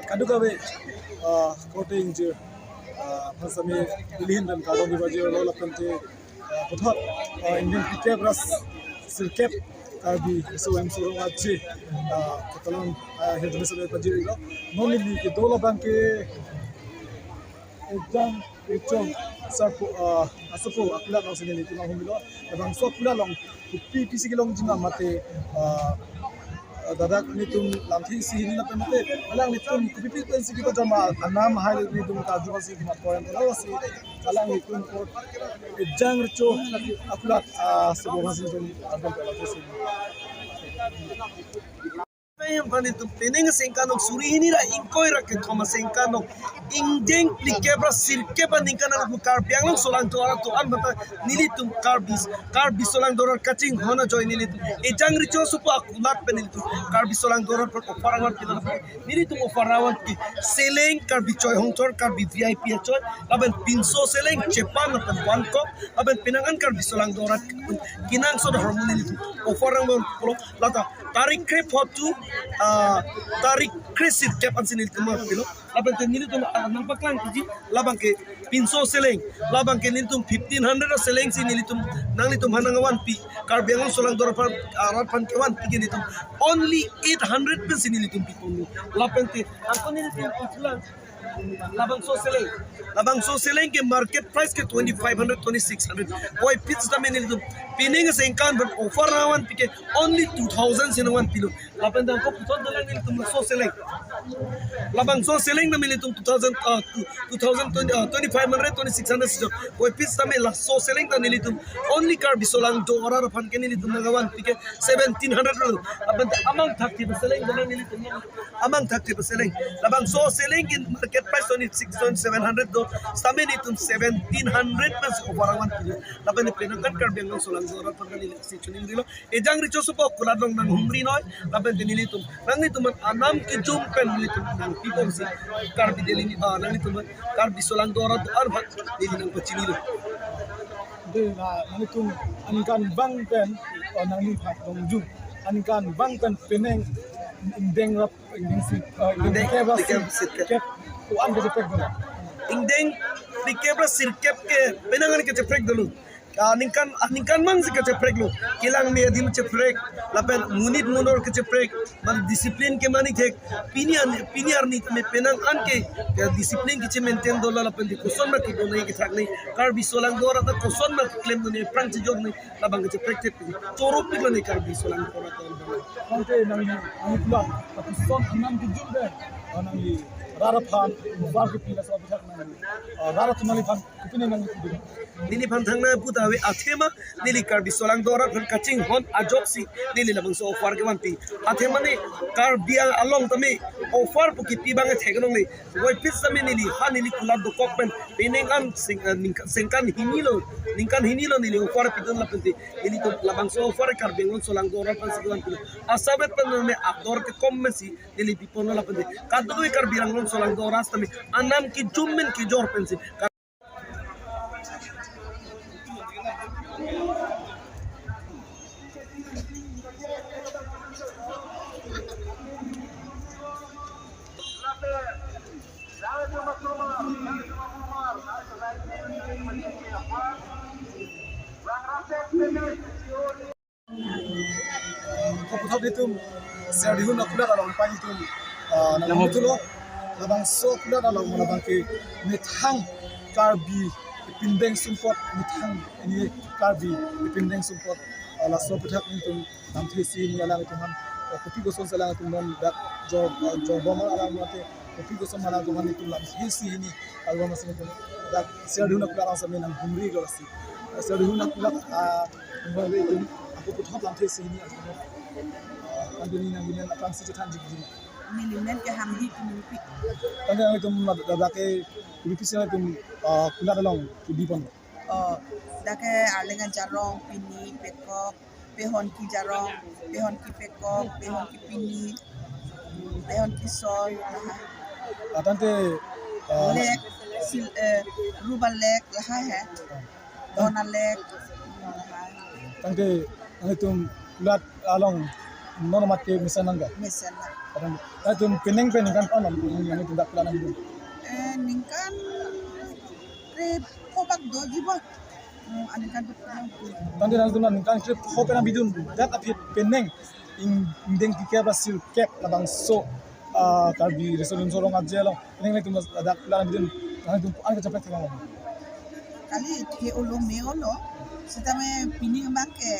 Kadu kawe coating je pasami pilihan dan kadang dibaji orang lakukan je putar Indian cricket ras sirkep abi so yang suruh aje ketelan head misalnya paji itu non ini ke dola bank ke exam sarpo asapo akila nang sini itu nang humilo dan so akila long PC kilong jina mate dadak nitum lamthi si ni na pemate alang nitum kupipi pensi kita jama anam hal nitum kaju si kuma koyan lawa si alang nitum ko jang rcho akulat sebo hasi nitum adal pala si Yang paling tu pening sengkano suri ini lah ingkoi rakyat koma sengkano ingdeng plikebra sirkeba ningkana bukar biang lang solang dolar tu an bata nilitum karbis solang dolar kacing hona joy nilitum ejang richo supa akulat penilitum karbis solang dolar per ofarangan pilar nilitum ofarawan ki seleng karbi choy hongtor karbi VIP choy aben pinso seleng Japan aben Bangkok aben pinangan karbi solang dolar kinang soda hormon nilitum ofarangan polo lata tarik krep hotu tarik kresit kapan sini cuma pilo labang ke nili tuh nampak lang tuji labang ke pinso seleng labang ke nili tuh 1500 seleng sini nili tuh nang nili tuh hanangawan pi karbiangan solang dora par arapan kewan pi nili tuh only 800 pun sini nili tuh pi only labang ke aku nili tuh pulang labang so seleng ke market price ke 2500 2600 boy pits da menil dum pining sengkan but offer rawan pike only 2000 sinawan pilo labang da ko putot da nil tum so seleng labang so seleng da menil tum 2500 2600 boy pits da menil so seleng da nil tum only car bisolang do orar fan ke nil tum nagawan pike 1700 labang amang thakti seleng da nil tum amang thakti seleng labang so seleng in market price only 6700 do samin itu 1700 plus obarangan pilihan laban ni penakan karbiang solang zora pagdali si chuning dilo ejang richo supo kuladong nang humri noy laban dinilitum nang itu man anam ki jumpen nilitum nang people si karbi delini nang itu man karbi solang zora to arba dili nang pachinilo de na nitum ankan bang pen nang ni phak dong ju ankan bang pen peneng indeng rap indeng si indeng kep tuan ke jepek dulu ingdeng dikebra sirkep ke penangan ke ceprek dulu ningkan mang si ke ceprek lo kilang me dim ceprek lapen munit munor ke ceprek man disiplin ke mani tek piniar ni me penang an ke disiplin ki maintain dola lapen di kuson ma ki do nei ki thak nei kar bisolang dora ta kuson ma claim do nei prang ci jog nei labang ke ceprek tek choro pik lo nei kar bisolang dora ta nanti nang ni pulang tapi son anam ki jumbe nang ni Rarapan, mufar ke pila sa bitak nang rarat malifan kipini nang itu nili pantangna putawe athema nili kar bisolang dora kan kaching hon ajoksi nili labang so offer ke wanti athema ne kar biang along tame offer pu kiti bang thegnong ni wai pis tame nili ha nili kulad do kokpen penengan sengkan hinilo nili offer pidon lapenti nili to labang so offer kar biang solang dora pan sigwan pu asabet pan me aktor ke kommesi nili pipono lapenti kadu kar biang solang dora tame anam ki jummen ki jor pensi Kaputap itu saya dihun aku dah dalam pan itu nama itu loh labang so aku dah dalam labang ke mithang karbi pindeng sumpot mithang ini karbi pindeng sumpot la so putak itu nanti si ni alang itu han kopi gosong salang itu non dak job boma alang mate kopi gosong malang itu han itu lam si ini album masih itu dak saya dihun aku dah sama nang humri galasi saya dihun aku dah itu aku putak nanti si ini Anduni nang gini lapang si cetan jigi milimen ke hamdi kumpi tanda yang itu dabake kubipisi itu kula dalong kudipon dake alengan jarong pini pekok pehon ki jarong pehon ki pekok pehon ki pini pehon ki sol tante lek rubal lek lah hai dona lek tante itu kulat along non mati misalnya enggak. Misalnya. Kadang itu pineng pineng kan panon yang itu tak pelan itu. Ningkan pobak doji ba. Anikan tu. Tadi nanti tu kan trip hope na bidun dat api pineng indeng tiga belas cap labang so karbi resolun sorong aja lo. Pineng itu tak pelan bidun. Nanti tu angkat cepet kita. Kali ke ulung me olo sita me pini mang ke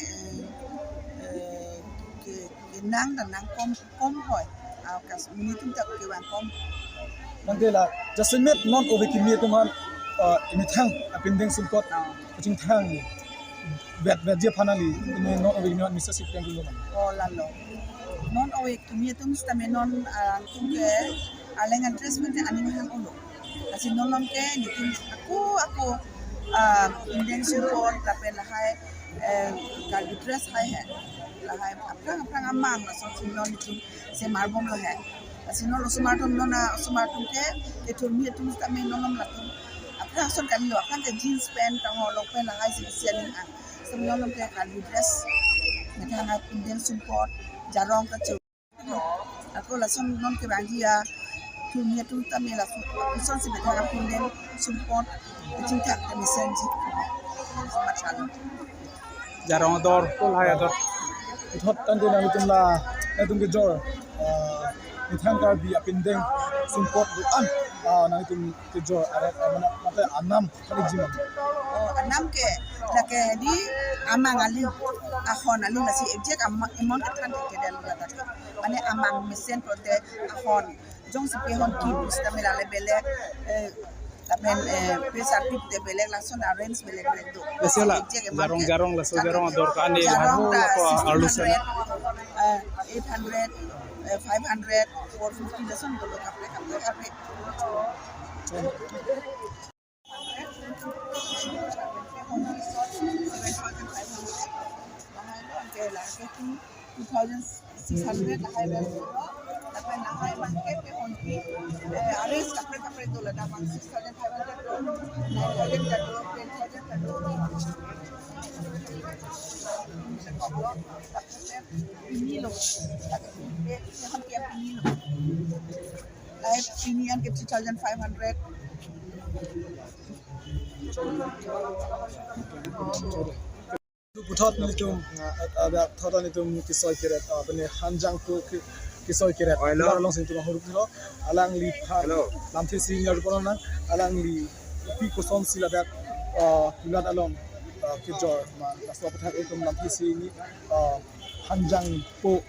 nang dan nang kom hoy kas mini tum tak ke wan kom Nanti lah jasmet non over kimi tu kan ini thang apindeng sumpot kucing thang bet dia panali ini non over kimi misa sip yang dulu kan. oh lalo non owe kimi tum sita me non tum ke alengan dress mente ani hang olo kasi non non ke ni tum aku indeng support tapi lahai kalau dress hai hai lahai apa amang lah so non itu se marbom lah hai kasi non smartum non smartum ke itu mi itu kami non lah tu apa son kami lo apa ke jeans pant tang lo pe lahai se sian ah semua non ke kalau dress mereka nak indeng support jarong ke aku langsung non ke bagi ya tu mi itu kami lah son se mereka indeng support cinta kami senji macam jarong dor pul hai dor Itu tadi nanti tu lah itu kejor ini thang karbi apindeng sumpot bukan nanti tu kejor ada mana mata anam kali jimat. oh anam ke lake di amang ali ahon ali nasi ejek amon ketan ke dalam latar mana amang mesin prote ahon jong sepi hon ki busta melale belek tapi pesar pip de belek langsung arrange belek tu Biasalah jarong lah so jarong dor ka ani haru ko alusan 800 500 450 langsung dulu kape $2,600 lahai bel tapi lahai mangke pe honki ares kapre tu lah dah $6,500 $9,000 $10,000 ini loh yang tiap ini loh lahai pinian ke $2,500 Putot ni tu ada thotan itu kisoi kiret bene hanjang tu kisoi kiret long sing tu huruf tu alang li lam thi sing yar kono na alang li pi ko som sila dak kulat along kijor ma aswa pathak itu lam thi sing ni hanjang po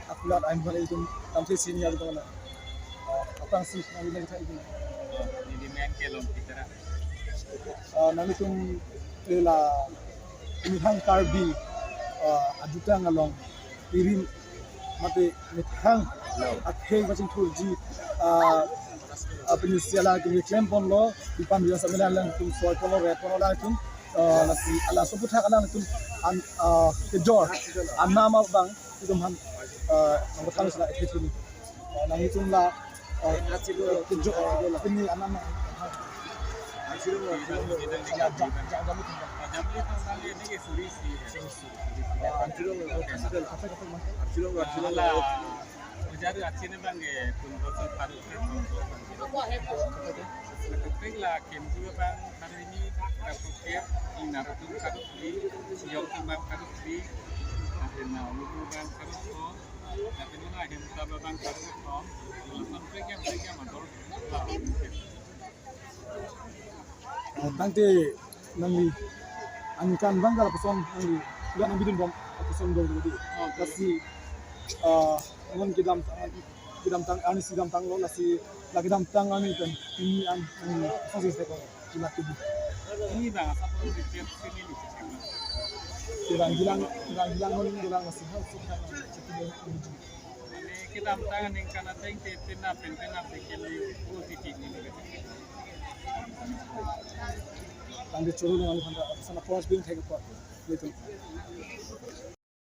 akulat ain bale itu lam thi sing yar kono na apang si nang ni thai itu ini men ke lom kitara nang itu lela ini hang karbi ajuta ngalong irin mate mithang akhei bachin thurji apni siala ki claim pon lo ipan dia samena lang tum soy pon lo ret pon la tum nasi ala so putha kana tum ke jor anama bang tum han ngotang sala ekithini nang tum la ke jor ini anama Ujar acine bange kunroso paru lah kem juga bang hari ini terpikir ina itu karu di siok timbang karu di karena lugu bang karu to tapi nuna hem sabab bang karu to langsung mereka motor nanti nanti angkan bang kalau pesan nanti tidak nanti bidun pesan dong jadi kasih ngon kidam tang ani sidam tang lo nasi lagi dam tang ani kan ini an sosial seko jilat tubuh ini bang apa pun dicek sini ni hilang ngon hilang nasi hal sudah kita tangan yang kanan tengke pena sekali positif ini tangge churu ngali phanda sana pos bin thek ko